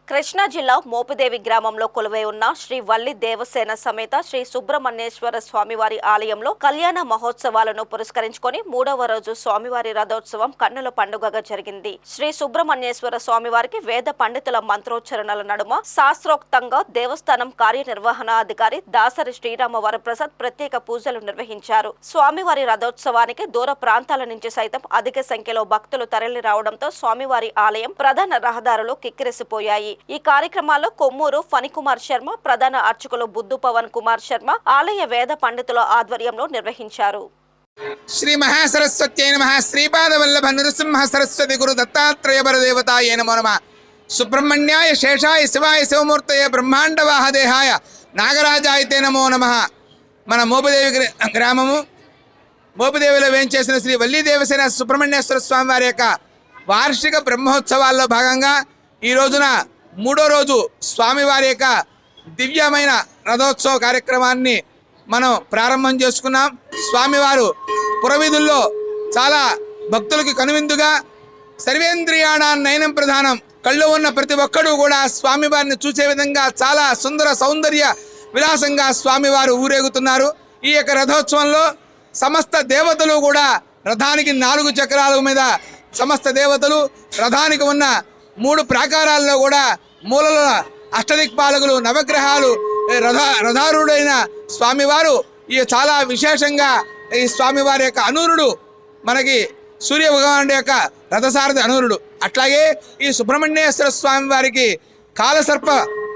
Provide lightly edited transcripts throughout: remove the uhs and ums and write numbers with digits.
కృష్ణా జిల్లా మోపిదేవి గ్రామంలో కొలువై ఉన్న శ్రీ వల్లి దేవసేన సమేత శ్రీ సుబ్రహ్మణ్యేశ్వర స్వామివారి ఆలయంలో కళ్యాణ మహోత్సవాలను పురస్కరించుకొని 3వ రోజు స్వామివారి రథోత్సవం కన్నుల పండుగగా జరిగింది. శ్రీ సుబ్రహ్మణ్యేశ్వర స్వామివారికి వేద పండితుల మంత్రోచ్చరణల నడుమ శాస్త్రోక్తంగా దేవస్థానం కార్యనిర్వహణాధికారి దాసరి శ్రీరామ వరప్రసాద్ ప్రత్యేక పూజలు నిర్వహించారు. స్వామివారి రథోత్సవానికి దూర ప్రాంతాల నుంచి సైతం అధిక సంఖ్యలో భక్తులు తరలి రావడంతో స్వామివారి ఆలయం ప్రధాన రహదారులు కిక్కిరిసిపోయాయి. ఈ కార్యక్రమాల్లో కొమ్మూరు ఫణికుమార్ శర్మ, ప్రధాన అర్చకులు బుద్ధు పవన్ కుమార్ శర్మ ఆలయ వేద పండితుల ఆధ్వర్యంలో నిర్వహించారు. శ్రీ మహాసరస్వత్యై నమః. శ్రీపాద వల్లభ నృసింహ సరస్వతి గురు దత్తాత్రేయ పరదేవతాయ నమో నమః. సుబ్రహ్మణ్యాయ శేషాయ శివాయ శివమూర్తయ బ్రహ్మాండ వాహదేహాయ నాగరాజాయతే నమో నమః. మన మోపిదేవి గ్రామము మోపిదేవిలో వేంచేసిన శ్రీ వల్లి దేవసేన సుబ్రహ్మణ్యేశ్వర స్వామి వారి యొక్క వార్షిక బ్రహ్మోత్సవాల్లో భాగంగా ఈ రోజున 3వ రోజు స్వామివారి యొక్క దివ్యమైన రథోత్సవ కార్యక్రమాన్ని మనం ప్రారంభం చేసుకున్నాం. స్వామివారు పురవీధుల్లో చాలా భక్తులకి కనువిందుగా సర్వేంద్రియాణాన్ నయనం ప్రధానం, కళ్ళు ఉన్న ప్రతి ఒక్కరూ కూడా స్వామివారిని చూసే విధంగా చాలా సుందర సౌందర్య విలాసంగా స్వామివారు ఊరేగుతున్నారు. ఈ యొక్క రథోత్సవంలో సమస్త దేవతలు కూడా రథానికి 4 చక్రాల మీద సమస్త దేవతలు, రథానికి ఉన్న 3 ప్రాకారాల్లో కూడా మూలల అష్టదిక్పాలకులు, నవగ్రహాలు, రథారూఢైన స్వామివారు ఈ చాలా విశేషంగా ఈ స్వామివారి యొక్క అనూరుడు మనకి సూర్య భగవానుడి యొక్క రథసారథి అనూరుడు. అట్లాగే ఈ సుబ్రహ్మణ్యేశ్వర స్వామి వారికి కాలసర్ప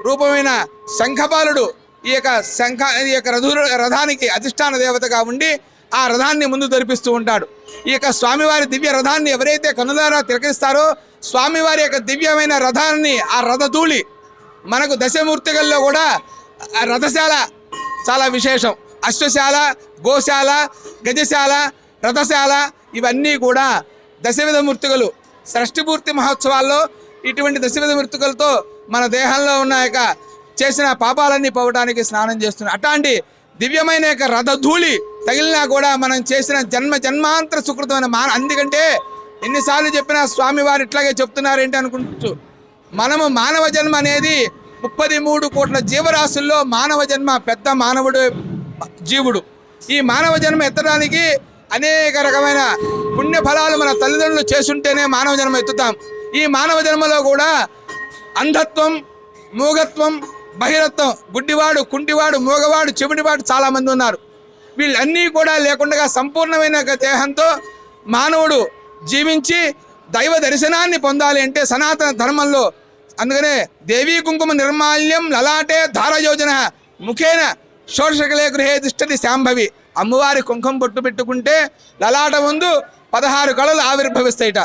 రూపమైన శంఖపాలుడు ఈ యొక్క రథానికి అధిష్టాన దేవతగా ఉండి ఆ రథాన్ని ముందు జరిపిస్తూ ఉంటాడు. ఈ యొక్క స్వామివారి దివ్య రథాన్ని ఎవరైతే కనులారా తిలకిస్తారో స్వామివారి యొక్క దివ్యమైన రథాన్ని, ఆ రథధూళి మనకు దశమూర్తికల్లో కూడా రథశాల చాలా విశేషం. అశ్వశాల, గోశాల, గజశాల, రథశాల ఇవన్నీ కూడా దశవిధ మూర్తికలు. షష్ఠిపూర్తి మహోత్సవాల్లో ఇటువంటి దశవిధ మూర్తికలతో మన దేహంలో ఉన్న యొక్క చేసిన పాపాలన్నీ పోవడానికి స్నానం చేస్తున్నాం. అట్లాంటి దివ్యమైన యొక్క రథధూళి తగిలినా కూడా మనం చేసిన జన్మాంతర సుకృతమైన అందుకంటే ఎన్నిసార్లు చెప్పినా స్వామివారు ఇట్లాగే చెప్తున్నారేంటి అనుకుంటూ, మనము మానవ జన్మ అనేది 33 కోట్ల జీవరాశుల్లో మానవ జన్మ పెద్ద మానవుడు జీవుడు. ఈ మానవ జన్మ ఎత్తడానికి అనేక రకమైన పుణ్యఫలాలు మన తల్లిదండ్రులు చేసుంటేనే మానవ జన్మ ఎత్తుతాం. ఈ మానవ జన్మలో కూడా అంధత్వం, మూగత్వం, బహిరత్వం, గుడ్డివాడు, కుంటివాడు, మూగవాడు, చెవిటివాడు చాలామంది ఉన్నారు. వీళ్ళన్నీ కూడా లేకుండా సంపూర్ణమైన దేహంతో మానవుడు జీవించి దైవ దర్శనాన్ని పొందాలి అంటే సనాతన ధర్మంలో అందుకనే దేవీ కుంకుమ నిర్మాల్యం లలాటే ధారయోజన ముఖేన షోడశకలే గృహే తిష్టతి శాంభవి. అమ్మవారి కుంకుమ బొట్టు పెట్టుకుంటే లలాట ముందు 16 కళలు ఆవిర్భవిస్తాయిట.